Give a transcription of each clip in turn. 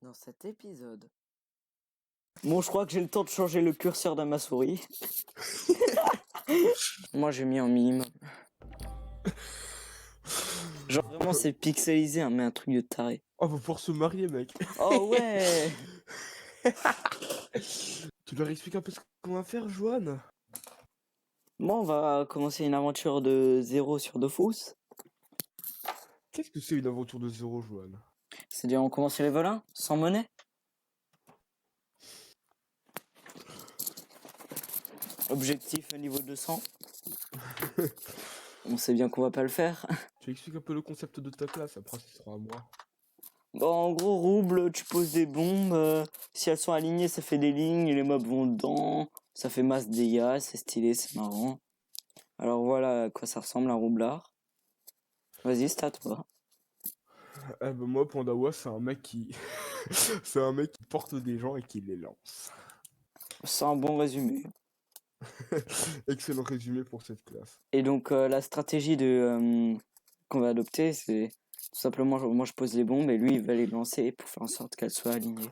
Dans cet épisode. Bon, je crois que j'ai le temps de changer le curseur de ma souris. Moi, j'ai mis un minimum. Genre, vraiment, c'est pixelisé, hein, mais un truc de taré. Oh, va pouvoir se marier, mec. Oh ouais. Tu leur expliques un peu ce qu'on va faire, Joanne? Bon, on va commencer une aventure de 0 sur Dofus. Qu'est-ce que c'est une aventure de zéro, Joanne? C'est-à-dire, on commence sur level 1, sans monnaie. Objectif niveau 200. On sait bien qu'on va pas le faire. Tu expliques un peu le concept de ta classe, après ce sera à moi. Bon, en gros, rouble, tu poses des bombes. Si elles sont alignées, ça fait des lignes. Les mobs vont dedans. Ça fait masse dégâts. C'est stylé, c'est marrant. Alors voilà à quoi ça ressemble un roublard. Vas-y, c'est à toi. Eh ben moi, Pandawa, c'est un mec qui... c'est un mec qui porte des gens et qui les lance. C'est un bon résumé. Excellent résumé pour cette classe. Et donc la stratégie qu'on va adopter, c'est tout simplement, moi je pose les bombes et lui il va les lancer pour faire en sorte qu'elles soient alignées.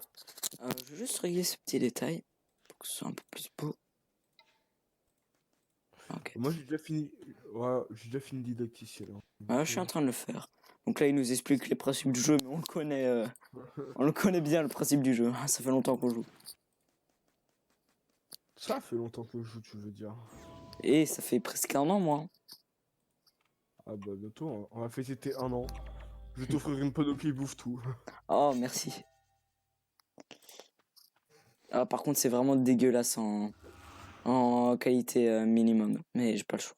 Je vais juste régler ce petit détail pour que ce soit un peu plus beau. Ok. Moi, j'ai déjà fini... Ouais, j'ai déjà fini didacticiel. Hein. Je suis en train de le faire. Donc là il nous explique les principes du jeu, mais on le connaît bien le principe du jeu. Ça fait longtemps qu'on joue. Ça fait longtemps que je joue, tu veux dire. Et ça fait presque un an moi. Ah bah bientôt, on va fêter 1 an. Je vais t'offrir une panoplie bouffe tout. Oh merci. Ah, par contre c'est vraiment dégueulasse en qualité minimum, mais j'ai pas le choix.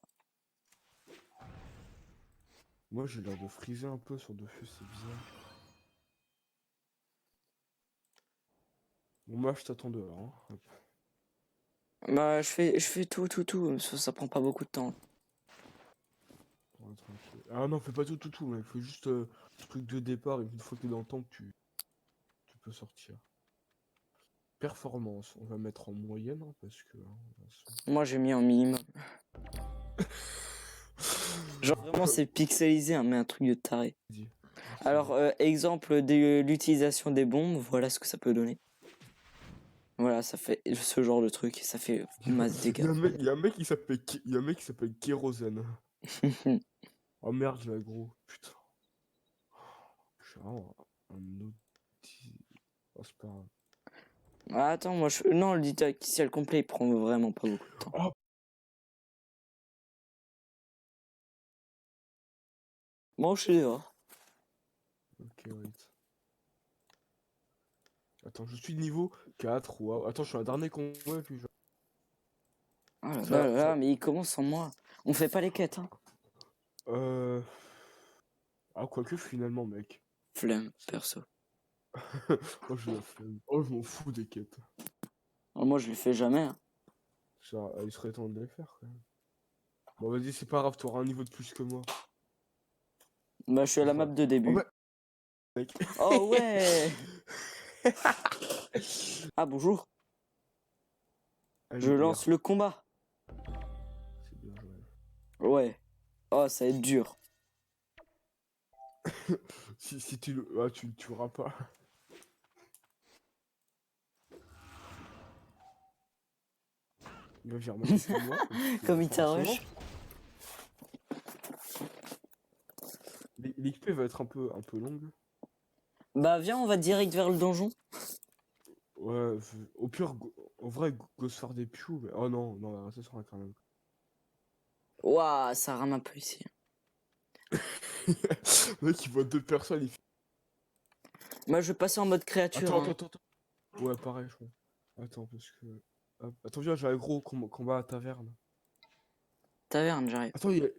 Moi, j'ai l'air de friser un peu sur Dofus, c'est bizarre. Bon, moi, je t'attends dehors. Hein. Hop. Bah je fais tout, ça prend pas beaucoup de temps. Ouais, tranquille. Ah non, fais pas tout, mais fais juste le truc de départ et une fois que t'es dans le temps que tu peux sortir. Performance, on va mettre en moyenne hein, parce que... Hein, Moi j'ai mis un minimum. Genre vraiment c'est pixelisé, hein, mais un truc de taré. Alors exemple de l'utilisation des bombes, voilà ce que ça peut donner. Voilà, ça fait ce genre de truc, ça fait masse Il y dégâts. a un mec qui s'appelle Kérosène. Oh merde, je gros. Putain. Je suis vraiment un outil. Oh, c'est pas grave. Ah, attends, non, le didacticiel complet il prend vraiment pas beaucoup de temps. Oh. Bon, je suis dehors. Ok, wait. Attends, je suis niveau 4, waouh. Attends, je suis un dernier combat, puis je... Ah là, mais il commence sans moi. On fait pas les quêtes, hein. Ah, quoique, finalement, mec. Flemme, perso. Oh, j'ai la flemme. Oh, je m'en fous des quêtes. Alors, moi je les fais jamais, hein. Ça, il serait temps de les faire, quand même. Bon, vas-y, c'est pas grave, t'auras un niveau de plus que moi. Bah je suis à la map de Oh, début. bah, mec. Oh ouais. Ah bonjour. Allez, Je lance le combat. c'est bien joué. Ouais. Oh, ça va être dur. Si tu le... Ah, tu le tueras pas. Il va venir m'attaquer moi. Comme il Forcément. t'arrache. L'XP va être un peu longue. Bah viens, on va direct vers le donjon. Ouais, au pire, en vrai, go se faire des pious, mais... Oh non, non, ça sera quand même. Ouah, ça rame un peu ici. Le mec, il voit 2 personnes, il fait... Moi, je vais passer en mode créature. Attends. Ouais, pareil, je crois. Attends, parce que... Hop. Attends, viens, j'ai un gros combat à taverne. Taverne, j'arrive. Attends, il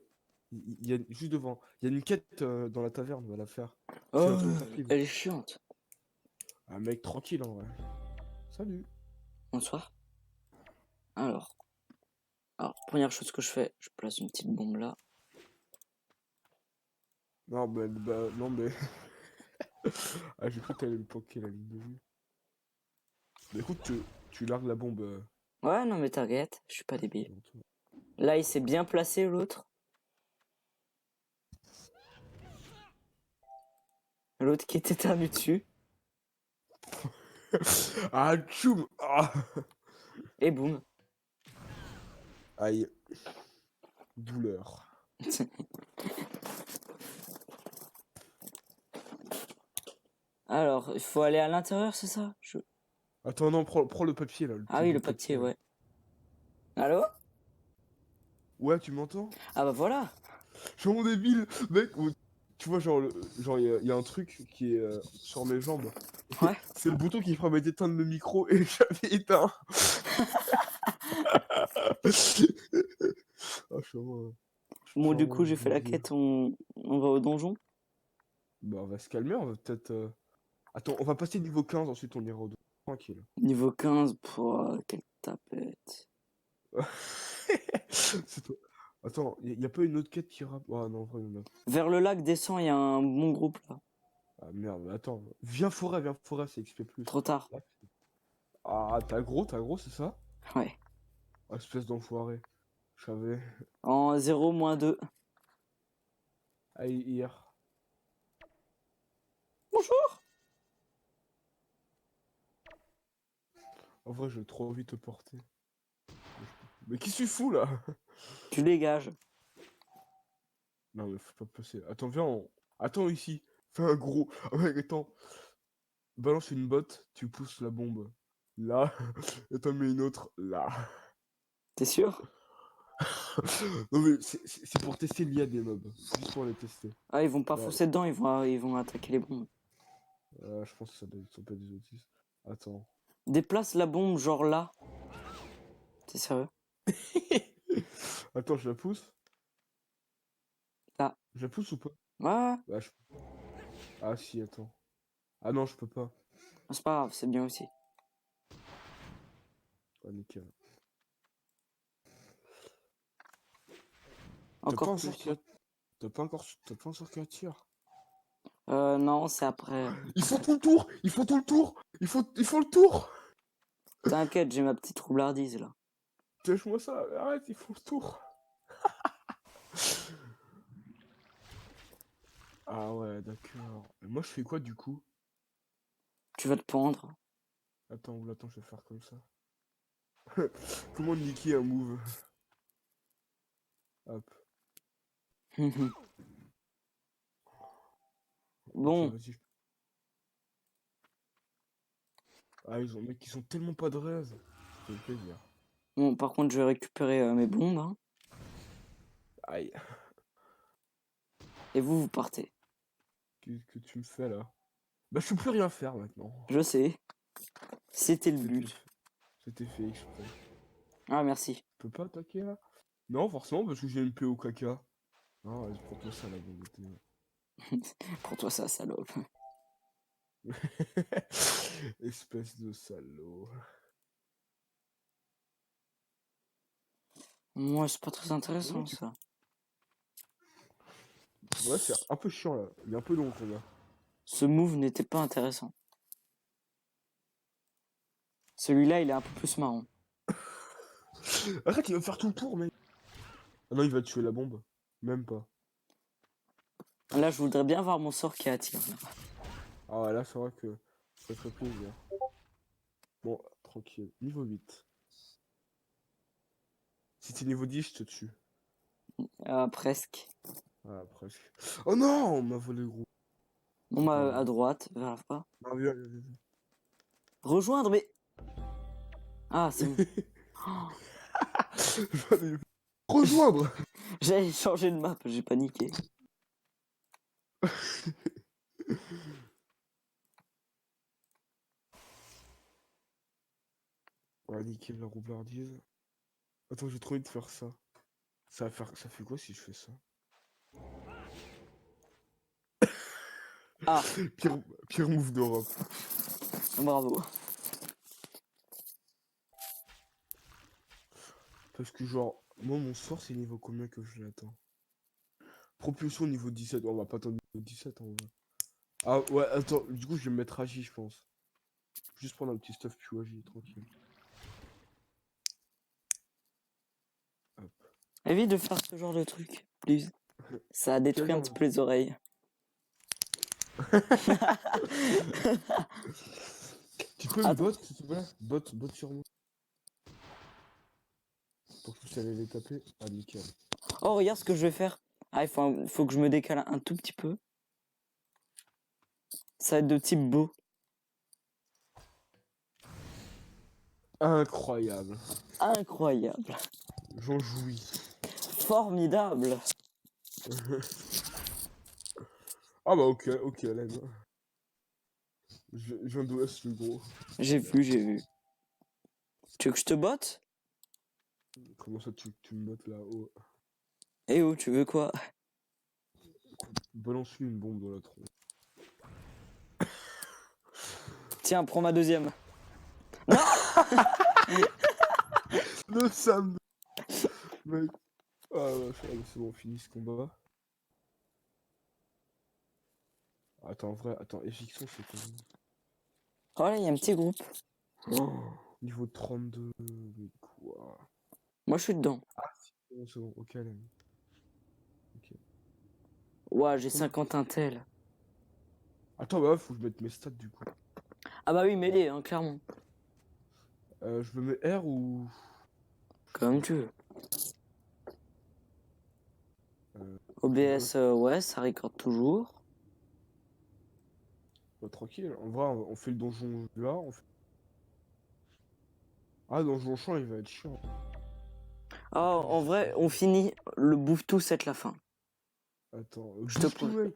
y a juste devant. Il y a une quête dans la taverne, on va la faire. C'est Oh, un truc rapide. elle est chiante. Un mec tranquille, en vrai. Salut. Bonsoir. Alors, première chose que je fais, je place une petite bombe là. Non, non, mais... Ah, j'ai cru que t'allais me planquer la ligne de vue. Mais écoute, tu largues la bombe... Ouais, non mais t'inquiète, je suis pas débile. devant toi. Là, il s'est bien placé l'autre. L'autre qui était éternu dessus. Ah, tchoum. Ah. Et boum. Aïe. Douleur. Alors, il faut aller à l'intérieur, c'est ça? Attends, non, prends le papier, là, le Ah petit oui, bout le de papier, papier, là. ouais. Allô? Ouais, tu m'entends? Ah bah voilà. Je suis vraiment débile, mec. Tu vois, genre, il y a un truc qui est sur mes jambes. Ouais. C'est le bouton qui permet d'éteindre le micro et j'avais éteint. Ah, je suis Bon, du vraiment coup, j'ai fait la débile. quête, on va au donjon. Bah, on va se calmer, on va peut-être. Attends, on va passer niveau 15, ensuite on ira au dos. Tranquille. Niveau 15, quelle tapette. C'est toi. Attends, y a pas une autre quête qui rappe. Ah non, en vrai, il y en a. Vers le lac, descend, il y a un bon groupe là. Ah merde, attends. Viens forêt, c'est XP. Trop tard. Ah, t'as gros, c'est ça? Ouais. Ah, espèce d'enfoiré. Je savais. En 0, -2. Ah, hier. Bonjour. En vrai, je vais trop vite te porter. Mais qui suis fou là? Tu dégages. Non, mais faut pas passer. Attends, attends ici. Fais un gros. Ah ouais, attends. Balance une botte, tu pousses la bombe. Là. Et t'en mets une autre. Là. T'es sûr? Non, mais c'est pour tester l'IA des mobs. Juste pour les tester. Ah, ils vont pas Là, foncer dedans, ils vont attaquer les bombes. je pense que ça sont pas des autistes. Attends. Déplace la bombe, genre là. T'es sérieux? Attends, je la pousse? Là. Je la pousse ou pas? Ouais, Bah, Ah si, attends. Ah non, je peux pas. c'est pas grave, c'est bien aussi. Ah, nickel. T'as pas Encore un plus. sort qui a... T'as pas un sort qui attire? Non, c'est après. Ils font tout le tour! Ils font tout le tour! Ils font le tour! T'inquiète, j'ai ma petite roublardise là. Tâche-moi ça! Arrête, ils font le tour! Ah ouais, d'accord. Et moi, je fais quoi, du coup? Tu vas te pendre. Attends, je vais faire comme ça. Comment niquer un move? Hop. Ok, Bon, vas-y. Ah, mec, ils sont tellement pas de rêve. Ça fait plaisir. bon, par contre, je vais récupérer mes bombes, hein. Aïe. Et vous partez. Qu'est-ce que tu me fais, là? Bah, je peux plus rien faire, maintenant. Je sais. C'était le C'était but. fait, c'était fait exprès. Ah, merci. Je peux pas attaquer, là? Non, forcément, parce que j'ai une PO au caca. Ah, vas-y, prends-toi ça, la bonté. Pour toi, ça, salope. Espèce de salaud. Moi, c'est pas très intéressant, ça. Ouais, c'est un peu chiant, là. Il est un peu long, qu'on a. Ce move n'était pas intéressant. Celui-là, il est un peu plus marrant. Arrête, il va faire tout le tour, mec. Ah non, il va tuer la bombe. Même pas. Là, je voudrais bien voir mon sort qui attire. Ah ouais, là, c'est vrai que ça ferait plaisir. Bon, tranquille. Niveau 8. Si t'es niveau 10, je te tue. Presque. Ah, presque. Oh non, on m'a volé le gros. Bon, bah, à droite, vers la fin. Non, viens. Rejoindre, mais... Ah, c'est bon. Rejoindre. J'ai changé de map, j'ai paniqué. Ouais, nickel, la roublardise. Attends, j'ai trop envie de faire ça. Ça fait quoi si je fais ça? Ah, Pire move d'Europe. bravo. Parce que genre, moi mon sort c'est niveau combien que je l'attends? Propulsion niveau 17, on va pas attendre niveau 17 en vrai. Ah ouais, attends, du coup je vais me mettre agi je pense. Juste prendre un petit stuff puis agi, tranquille. Hop. Évite de faire ce genre de truc, please. Ça a détruit un petit peu les oreilles. trouver une Attends. botte, s'il te plaît? Botte sur moi. Pour que je puisse aller les taper. Ah, nickel. Oh, regarde ce que je vais faire. Ah, faut que je me décale un tout petit peu. Ça va être de type beau. Incroyable. Incroyable. J'en jouis. Formidable. Ah bah ok, Len. Je viens d'Ouest le gros. J'ai vu. Tu veux que je te botte? Comment ça tu me bottes là-haut? Eh oh, tu veux quoi? Balance-lui une bombe dans la tronche. Tiens, prends ma deuxième. Non! Le Sam. Mec. Ah ouais, c'est bon, fini ce combat. Attends, Effixon c'est quoi? Oh là, il y a un petit groupe. Oh, niveau 32, mais quoi? Moi, je suis dedans. C'est bon, ok, Len. Ok. Ouah, j'ai 50 intel. Attends, bah faut que je mette mes stats du coup. Ah bah oui, mêlée, hein, clairement. Je me mets R ou... Comme tu veux. Euh, OBS, ouais, ça recorde toujours. bah, tranquille, en vrai, on fait le donjon là, Ah, donjon champ, il va être chiant. Oh, en vrai, on finit le bouffe tout, c'est la fin. Attends, Je te bouffe tout, promets. mec.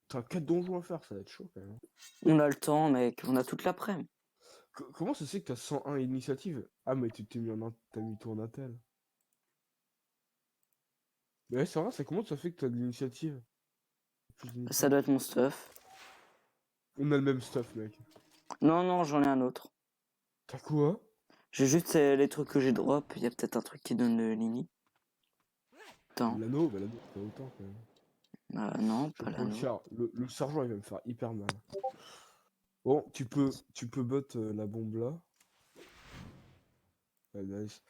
T'as 4 donjons à faire, ça va être chaud quand même. On a le temps, mec. On a toute l'après-midi. Comment ça se fait que t'as 101 initiatives? Ah, mais tu t'es mis t'as mis toi en intel. Mais ouais, c'est vrai, comment ça fait que t'as de l'initiative? Plus Ça d'initiative. doit être mon stuff. On a le même stuff, mec. Non, non, j'en ai un autre. T'as quoi? J'ai juste les trucs que j'ai drop. Il y a peut-être un truc qui donne de l'ini. Attends. L'anneau, bah l'anneau, c'est pas autant quand même. Non, Je pas prends le l'anneau. char. Le sergent, il va me faire hyper mal. Bon, tu peux bot la bombe là. Ah, nice.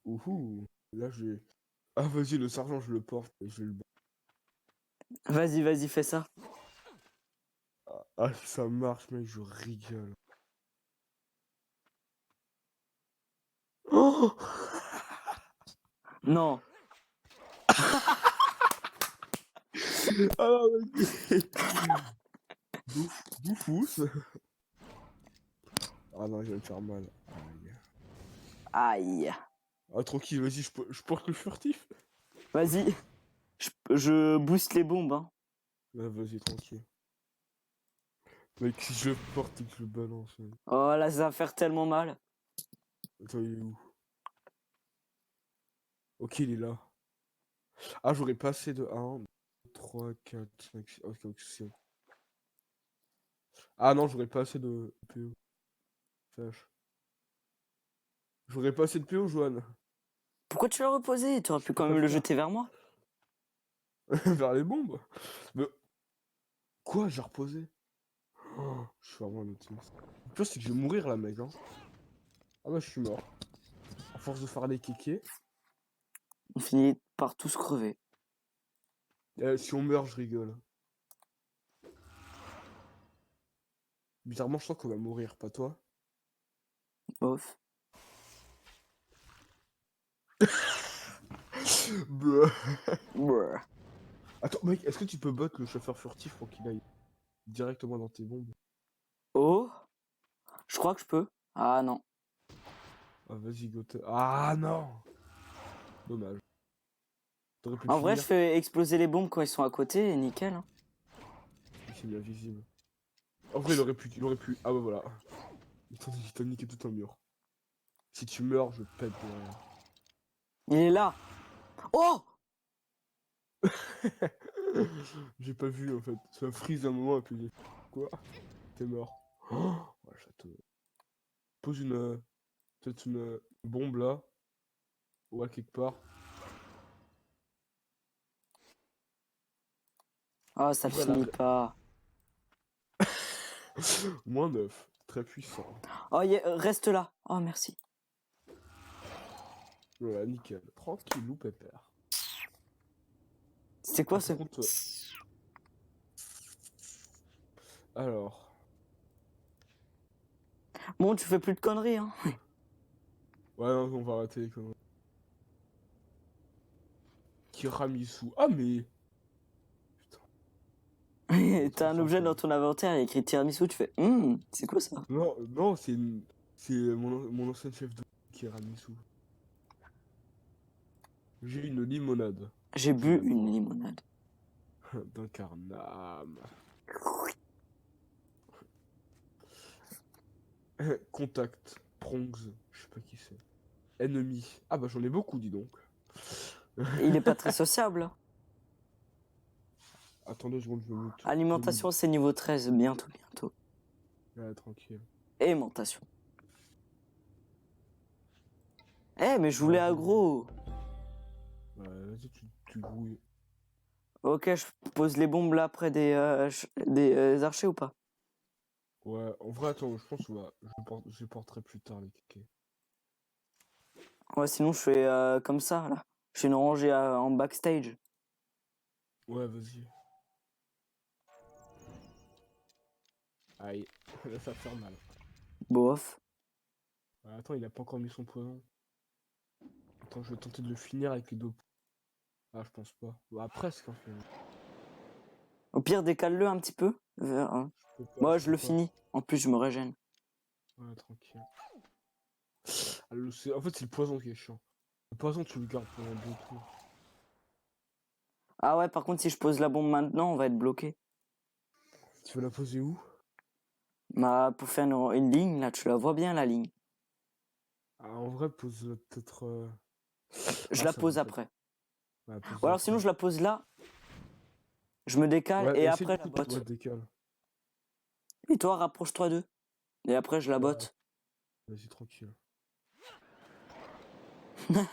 Ouhou. Là, j'ai. Ah, vas-y, le sergent, je le porte et je vais le bot. Vas-y, fais ça. Ah, ça marche, mec, je rigole. Oh Non. ah non, mec. Boufous. Ah non, je vais me faire mal. Aïe. Aïe. Ah, tranquille, vas-y, je porte le furtif. Vas-y. Je booste les bombes, hein. Ah, vas-y, tranquille. Mec, si je le porte et que je le balance, mec. Oh là, ça va faire tellement mal. Attends, il est où? Ok, il est là. Ah, j'aurais pas assez de 1, 3, 4, 5, 6. Ok, ok, c'est bon. Ah non, j'aurais pas assez de PO. Flash. J'aurais pas assez de PO, Joanne. Pourquoi tu l'as reposé? Tu aurais pu Je peux quand pas même le faire. jeter vers moi. Vers les bombes. Mais. Quoi, j'ai reposé? Je suis vraiment un autiste. Le pire, c'est que je vais mourir là, mec. Hein. Ah bah, je suis mort. À force de faire les kékés. On finit par tous crever. Si on meurt, je rigole. Bizarrement, je sens qu'on va mourir, pas toi? Bof. Bleu. Brr. Attends, mec, est-ce que tu peux bot le chauffeur furtif pour qu'il aille directement dans tes bombes? Oh. Je crois que je peux. Ah non. Ah, vas-y, go. Ah non! Dommage. T'aurais pu le En vrai, je finir. fais exploser les bombes quand ils sont à côté et nickel. Hein. Il s'est mis invisible. En vrai, il aurait pu. Ah bah voilà. Il t'a niqué tout un mur. Si tu meurs, je pète derrière. Il est là. Oh. J'ai pas vu en fait. Ça freeze un moment et puis j'ai fait, quoi? T'es mort. Oh, ouais, château. Pose peut-être une bombe là. Ouais, quelque part. Oh, ça le Voilà. finit pas. Moins 9. Très puissant. Oh, reste là. Oh, merci. Voilà, nickel. Tranquille ou pépère. C'était Ah, quoi ce... par contre. Alors. Bon, tu fais plus de conneries, hein. Ouais, non, on va arrêter les conneries. Tiramisu. Ah, mais. Putain, T'as trop un objet sympa. dans ton inventaire, il y a écrit tiramisu, tu fais c'est quoi ça? Non, non, c'est mon ancien chef de tiramisu. J'ai une limonade. J'ai Je bu la une bois. limonade. D'un carnam. Contact. Prongs. Je sais pas qui c'est. Ennemi. Ah bah j'en ai beaucoup, dis donc. Il est pas très sociable, hein. Attendez, je me mute. Alimentation, c'est niveau 13, bientôt, bientôt. Ouais, tranquille. Aimantation. Mais je voulais Ouais, aggro. ouais, vas-y, tu grouilles. Ok, je pose les bombes là près des archers ou pas? Ouais, en vrai, attends, je pense que je porterai plus tard les kékés. Ouais, sinon je fais comme ça, là. Je fais une rangée en backstage. Ouais, vas-y. Aïe, là ça va faire mal. Bof. Ouais, attends, il a pas encore mis son poison. Attends, je vais tenter de le finir avec les deux. Ah, je pense pas. Bah, presque, en fait. Au pire, décale-le un petit peu. Je peux pas, Moi, je je peux le pas. finis. En plus, je me régène. Ouais, tranquille. Ah, en fait, c'est le poison qui est chiant. Le poison, tu le gardes pendant 2 tours. Ah ouais, par contre, si je pose la bombe maintenant, on va être bloqué. Tu veux la poser où? Bah, pour faire une ligne, là, tu la vois bien, la ligne. Ah, en vrai, pose peut-être. Je Ah, la ça va, pose en fait. après. Ouais, Ou pose alors, sinon, après. je la pose là, je me décale Ouais, et essaie de après, je la ouais, botte. décale. Et toi, rapproche-toi d'eux. Et après, je la Ouais, botte. vas-y, tranquille. Ils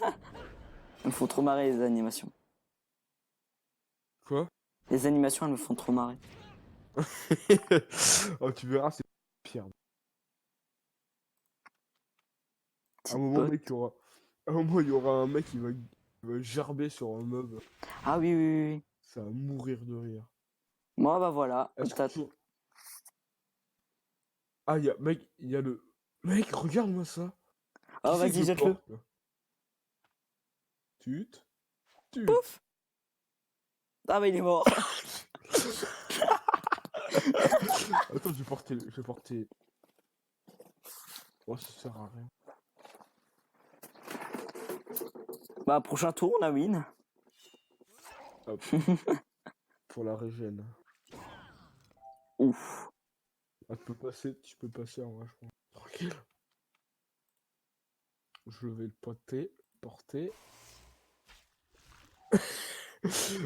me font trop marrer, les animations. Quoi? Les animations, elles me font trop marrer. Oh, tu verras, c'est pire. À un Petite moment, botte. mec, à un moment, il y aura un mec qui va gerber sur un mob. Ah oui, oui, oui, oui. Ça va mourir de rire. Moi, bah voilà. Est-ce que tu... Ah, mec, il y a le... Mec, regarde-moi ça. Qui Oh, c'est que vas-y, je jette-le. porte, là? Tut. Tut. Pouf! Ah, bah, il est mort. Attends, je vais porter... Oh, ça sert à rien. Bah, prochain tour, on a win. Hop. Pour la régène. Ouf. Ah, tu peux passer en vrai, je pense. Tranquille. Je vais le porter.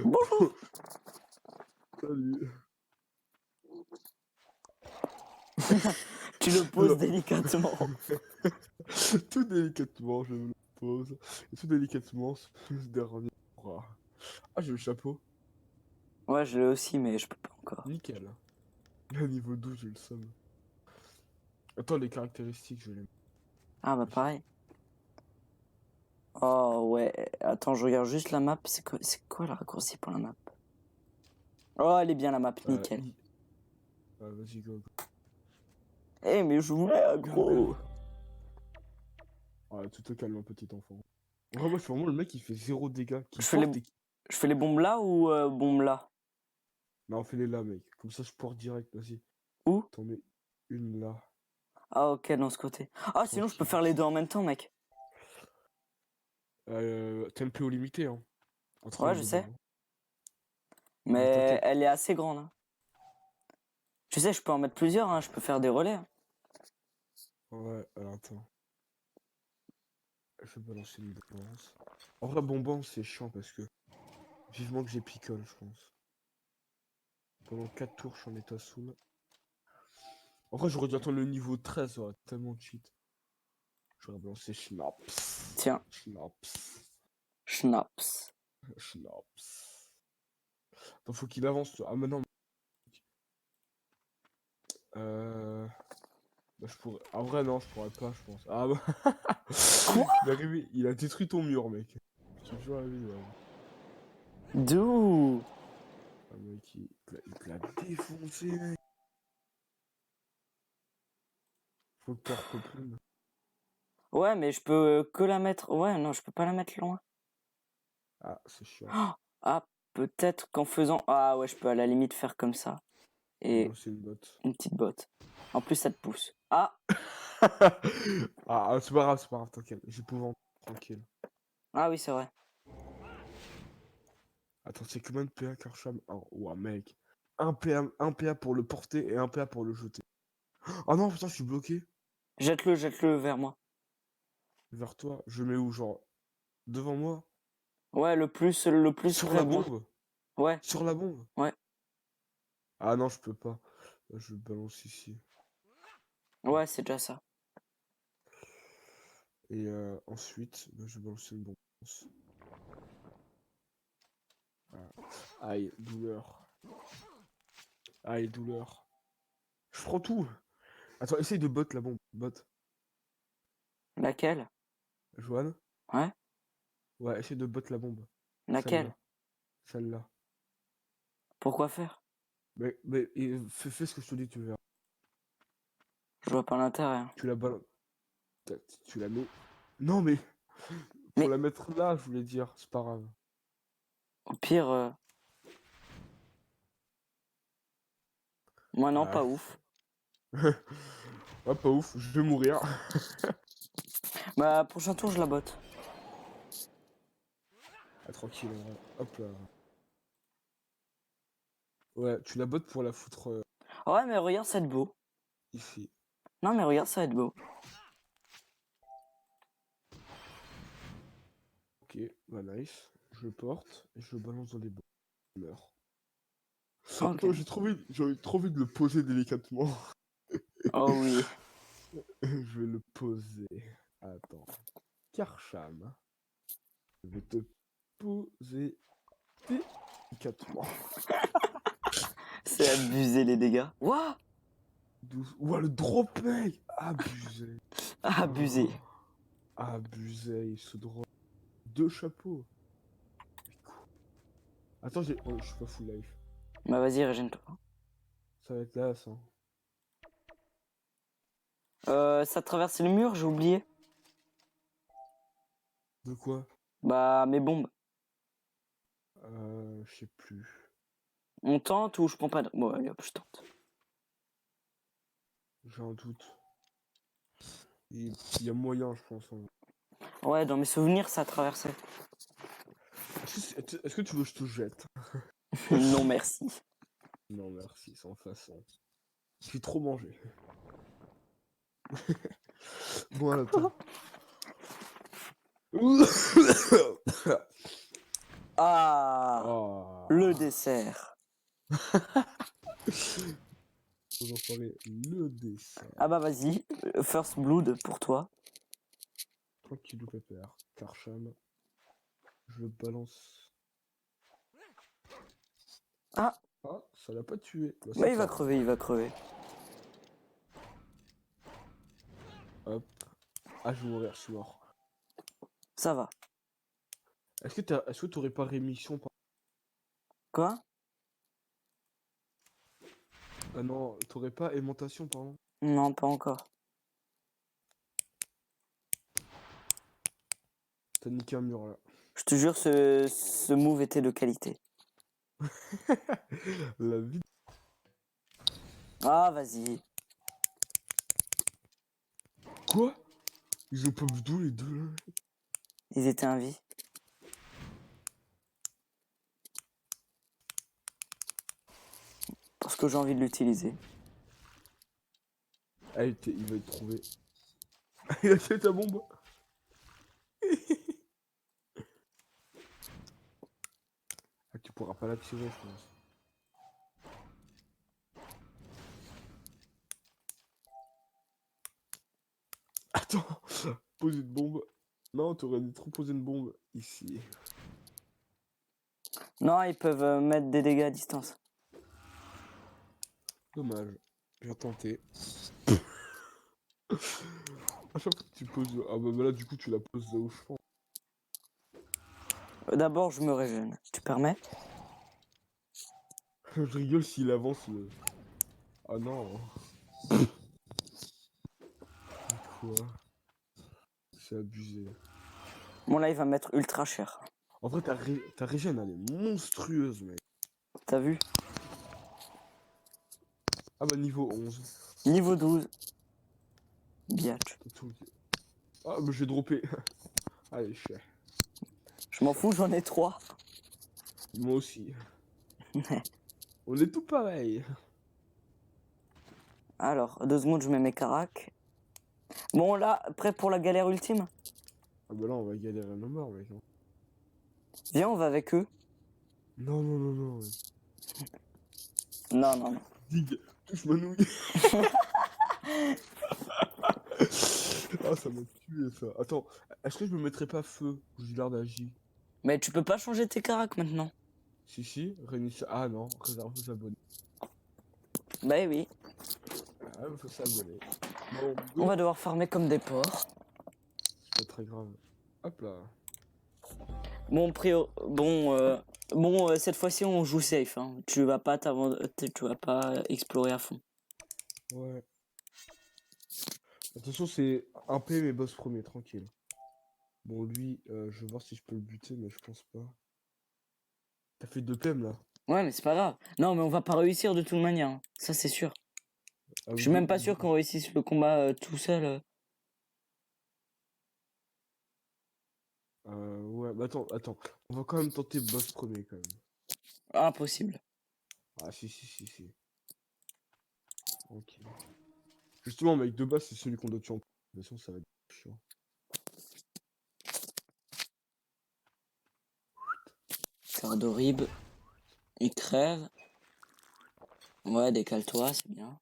Bonjour. Salut. Tu le poses Alors, délicatement. tout délicatement, je me le pose. Et tout délicatement, ce dernier bras. Ah, j'ai le chapeau. Ouais, je l'ai aussi, mais je peux pas encore. Nickel. À niveau 12, j'ai le somme. Attends, les caractéristiques, je les mets. Ah, bah, pareil. Oh, ouais. Attends, je regarde juste la map. C'est quoi le raccourci pour la map? Oh, elle est bien, la map. Nickel. Vas-y, go, go. Mais je voulais Go, go. aggro. Ah, tu te calmes, petit enfant. En vrai, moi, je suis vraiment le mec qui fait 0 dégâts, qui Je fais les, porte et qui... je fais les bombes là ou bombes là? Non, fais-les là, mec. Comme ça, je porte direct, vas-y. Où? T'en mets une là. Ah, ok, dans ce côté. Ah, sinon, je peux Tranquille. faire les deux en même temps, mec. Tempo limité, hein. Entre Ouais, les je deux sais. bombes. Mais Mais t'inquiète. elle est assez grande, hein. Tu sais, je peux en mettre plusieurs, hein. Je peux faire des relais, hein. Ouais, alors attends. Je vais balancer une bombance. En vrai, bonbon, c'est chiant parce que vivement que j'ai picole, je pense. Pendant 4 tours, je suis en état soul. En vrai, j'aurais dû attendre le niveau 13, ça aurait tellement cheat. J'aurais balancé Schnaps. Tiens, Schnaps. Schnaps. Schnaps. Attends, faut qu'il avance. Ah, maintenant. Bah, je pourrais. En vrai, non, je pourrais pas, je pense. Ah, bah. Quoi? Il est arrivé, il a détruit ton mur, mec. Je te jure, la vie, ouais. D'où? Ah, mec, il te l'a défoncé, mec. Faut que t'en repoples. Ouais, mais je peux que la mettre... Ouais, non, je peux pas la mettre loin. Ah, c'est chiant. Ah, peut-être qu'en faisant... Ah ouais, je peux à la limite faire comme ça. Et C'est une botte. une petite botte. En plus, ça te pousse. Ah, C'est pas grave, t'inquiète. J'ai pouvoir tranquille. ah oui, c'est vrai. Attends, c'est combien de PA Karcham? Oh, ouah, mec. Un PA pour le porter et un PA pour le jeter. Oh non, putain, je suis bloqué. Jette-le vers moi. Vers toi. Je mets où, genre? Devant moi? Ouais, le plus Sur près la de moi. bombe? Ouais, Sur la bombe? ouais. Ah non, je peux pas. Je le balance ici. Ouais, c'est déjà ça. Et ensuite, je vais balancer une bombe. Aïe, douleur. Aïe, douleur. Je prends tout. Attends, essaye de bot la bombe. Bot. Laquelle? Joanne? Ouais, Ouais, essaye de bot la bombe. laquelle? Celle-là. Celle-là. Pourquoi faire? Fais ce que je te dis, tu verras. Je vois pas l'intérêt. Tu la balances. Tu la mets. Non, mais. Faut Mais la mettre là, je voulais dire. C'est pas grave. au pire... Moi non, Ah. pas ouf. Ouais, pas ouf, je vais mourir. Bah, prochain tour, je la botte. Ah, tranquille, en vrai. Hop là. Ouais, tu la bottes pour la foutre Ouais, mais regarde, ça va être beau. ici. Non, mais regarde, ça va être beau. Ok, bah nice. Je porte et je le balance dans les bombes. Il meurt. Ok. Attends, j'ai trop envie de le poser délicatement. Oh oui. Je vais le poser. Attends. Karcham. Je vais te poser délicatement. C'est abusé les dégâts. Ouah, Ouah, le drop, mec! Abusé. abusé. Oh, abusé, ce drop. Deux chapeaux. Attends, je suis pas full life. Bah vas-y, régène-toi. Ça va être là, ça. Ça traverse le mur, j'ai oublié. De quoi? Bah, mes bombes. Je sais plus. On tente ou je prends pas de... Bon, allez hop, je tente. J'ai un doute. Il y a moyen, je pense. En vrai. Ouais, dans mes souvenirs, ça traversait. Est-ce que tu veux que je te jette? Non, merci. Non, merci, sans façon. J'ai trop mangé. Bon, attends. Ah, Oh. le dessert. Vous en parler le dessert. Ah bah vas-y, first blood pour toi. Tranquillou pépère. Karcham. Je le balance. Ah, Ah, ça l'a pas tué. Bah, bah c'est il va pas grave. crever, il va crever. Hop. Ah, je vais mourir, je suis mort. Ça va. Est-ce que t'aurais pas rémission par... Quoi? Ah non, t'aurais pas aimantation, pardon. Non, pas encore. T'as niqué un mur là. Je te jure, ce move était de qualité. La vie. Ah, vas-y. Quoi? Ils ont pas vu d'où les deux là? Ils étaient en vie. Parce que j'ai envie de l'utiliser. Ah, il va être trouvé. Il a tué ta bombe. Ah, tu pourras pas la tirer, je pense. Attends, poser une bombe. Non, t'aurais dû trop poser une bombe ici. Non, ils peuvent mettre des dégâts à distance. Dommage. J'ai tenté. À chaque fois que tu poses. Ah bah là, du coup, tu la poses là où je pense. D'abord, je me régène. Tu permets? Je rigole s'il avance. Ah non. c'est abusé. Bon, là, il va mettre ultra cher. En vrai, ta régène, elle est monstrueuse, mec. T'as vu? Ah bah, niveau 11. Niveau 12. Biatch. T'as tout. Ah, bah, j'ai droppé. Allez, cher. Je m'en fous, j'en ai 3. Moi aussi. On est tout pareil. Alors, 2 secondes, je mets mes caracs. Bon, là, prêt pour la galère ultime? Ah bah là, on va galérer à nos morts, mec. Hein. Viens, on va avec eux. Non, non, non, non. Ouais. Non, non, non. Dig, touche ma nouille. Ah, ça m'a tué, ça. Attends, est-ce que je me mettrais pas feu au gilet d'Agi? Mais tu peux pas changer tes caracs maintenant. Si, si, réunissez. Ah non, réserve aux abonnés. Bah oui. Ah, il faut s'abonner. Bon, On go. va devoir farmer comme des porcs. C'est pas très grave. Hop là. Bon, cette fois-ci, on joue safe. Hein. Tu vas pas explorer à fond. Ouais. Attention, c'est un P, mais boss premier, tranquille. Bon, lui, je vais voir si je peux le buter, mais je pense pas. T'as fait 2 PM là. Ouais, mais c'est pas grave. Non, mais on va pas réussir de toute manière. Hein. Ça, c'est sûr. Ah, Je suis même pas sûr qu'on réussisse le combat tout seul. Ouais, bah attends. On va quand même tenter boss premier quand même. Impossible. Ah, si, si, si, si. Tranquille. Justement, mec, de base, c'est celui qu'on doit tuer en premier. Sinon, ça va être chiant. Cœur d'horrible. Il crève. Ouais, décale-toi, c'est bien.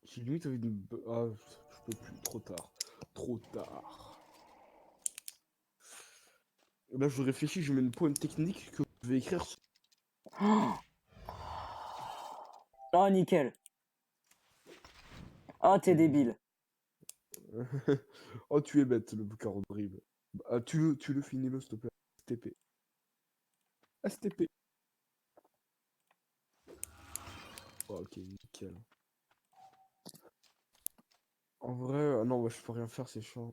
J'ai limite envie de. Ah, je peux plus. Trop tard. Trop tard. Là, je réfléchis, je mets une pointe technique que je vais écrire. Oh, nickel. Oh, t'es débile. Oh, tu es bête, le bouquin horrible. Ah, tu le finis, le s'il te plaît. STP. STP. Oh, ok, nickel. En vrai, non, ouais, je peux rien faire, c'est chiant.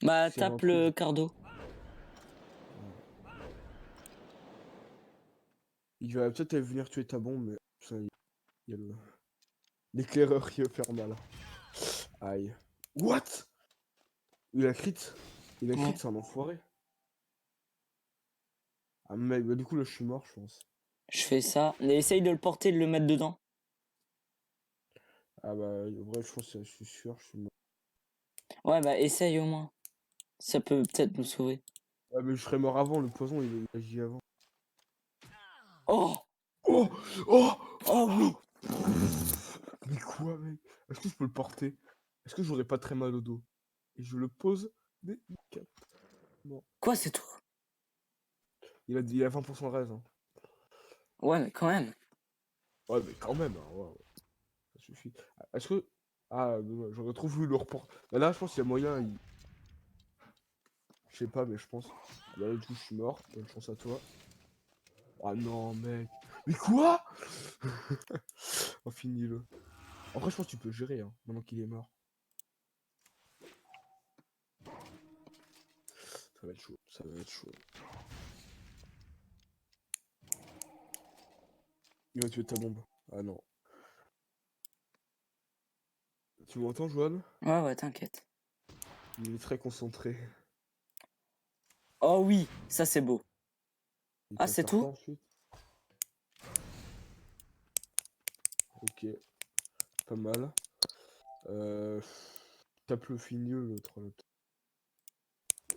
Bah, S'il y a un tape truc. le cardo. Ouais. Il va peut-être venir tuer ta bombe, mais ça, il y a l'éclaireur qui va faire mal. Aïe. What? Il a crit. Il a crit, Ouais. c'est un enfoiré. Ah mec, bah du coup là je suis mort, je pense. Je fais ça. Mais essaye de le porter, de le mettre dedans. Ah bah en vrai je pense que je suis sûr, je suis mort. Ouais, bah, essaye au moins. Ça peut peut-être nous sauver. Ah mais je serais mort avant, le poison il agit avant. Oh! Oh! Oh! Oh oui! Mais quoi mec? Est-ce que je peux le porter? Est-ce que j'aurais pas très mal au dos? Et je le pose délicatement. Quoi, c'est tout? Il a 20% de raise. Hein. Ouais, mais quand même. Ouais mais quand même, hein, ouais, ouais, ça suffit. Est-ce que. Ah dommage, j'aurais trop voulu le report. Bah, là je pense qu'il y a moyen, je sais pas mais je pense. Ah bah là du coup je suis mort, bonne chance à toi. Ah non mec. Mais quoi? Oh finis-le. En vrai je pense que tu peux gérer hein, maintenant qu'il est mort. Ça va être chaud, ça va être chaud. Il va tuer ta bombe. Ah non. Tu m'entends Joanne? Ouais, ouais, t'inquiète. Il est très concentré. Oh oui, ça c'est beau. Il Ah, peut c'est faire quoi tout? ensuite? Ok, pas mal. Euh... Tape le finieux l'autre.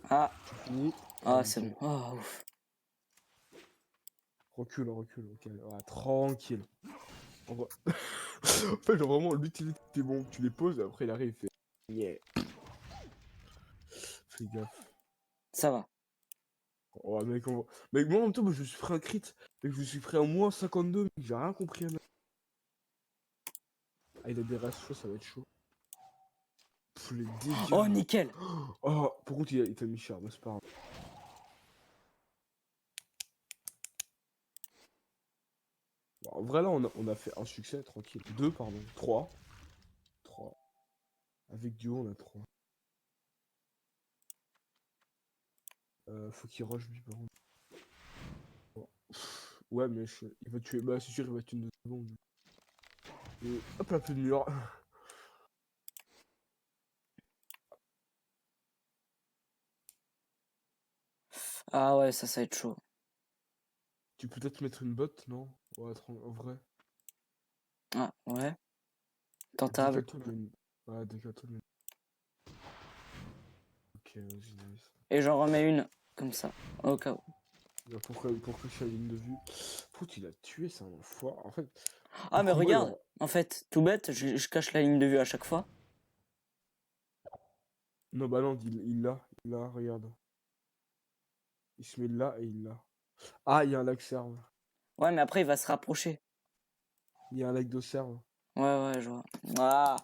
Ah, Tu finis? Ah ah, c'est nickel. bon. Oh, ouf. Recule, recule, ok. Ah, tranquille. En vrai... en fait, genre vraiment, l'utilité des bombes, tu les poses et après il arrive, il fait. Yeah. Fais gaffe. Ça va. Oh mec, mec, moi en même temps, moi, je suis pris un crit. Mec, je suis pris un moins 52, mec, j'ai rien compris à Ah, il a des ratios, ça va être chaud. Pff, les dégâts. Oh, nickel. Oh, par contre, il t'a mis cher, mais c'est pas grave. Bon, en vrai, là, on a fait un succès, tranquille. Deux, pardon. Trois. Trois. Avec duo, on a trois. Faut qu'il rush lui par contre. Bon. Ouais, mais il va tuer. Bah, c'est sûr, il va tuer une 2 secondes. Et hop là, plus de mur. Ah ouais, ça va être chaud. Tu peux peut-être mettre une botte, non? Ouais, en vrai. Ah, ouais. Tentable. Décale-toi, mais ouais, décale-toi, mais. Ok, vas-y, nice. Et j'en remets une, comme ça, au cas où. Bah, pourquoi je suis à la ligne de vue? Faut il a tué, c'est un enfoiré. En fait, Ah, le mais combat, il regarde, aura. en fait, tout bête, je cache la ligne de vue à chaque fois. Non, bah non, il l'a, regarde. Il se met là et il l'a. Ah, il y a un lag serve. Ouais, mais après, il va se rapprocher. Il y a un lag de serve. Ouais, ouais, je vois. Ah.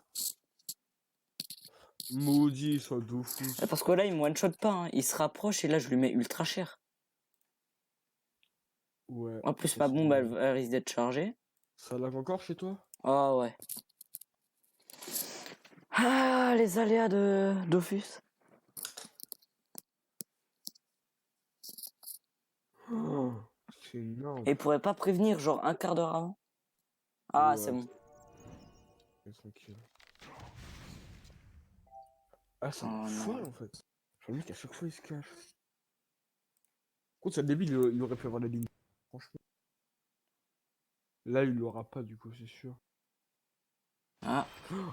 Maudit, soit Dofus. Parce que là, il me one-shot pas, hein. Il se rapproche et là, je lui mets ultra cher. Ouais, En plus, ça ma c'est bombe, vrai. elle risque d'être chargée. Ça lag encore chez toi? Ah ouais. Ah, les aléas de Dofus. Oh, c'est énorme. Et il pourrait pas prévenir, genre un quart d'heure avant. Ah, c'est Ouais, bon. tranquille. Ah, c'est Oh un non. folle en fait. Le mec, à chaque fois, il se cache. Contre, c'est débile, il aurait pu avoir la ligne. Franchement. Là, il l'aura pas, du coup, c'est sûr. Ah,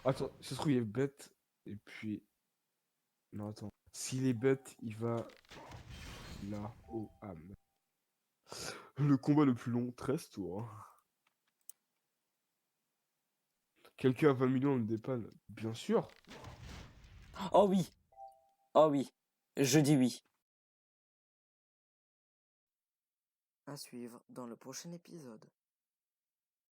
Attends, ça se trouve, il est bête. Et puis. Non, attends. S'il est bête, il va là, au ham. Le combat le plus long, 13 tours. Hein. Quelqu'un à 20 millions le dépanne. Bien sûr. oh oui. Oh oui. Je dis oui. À suivre dans le prochain épisode.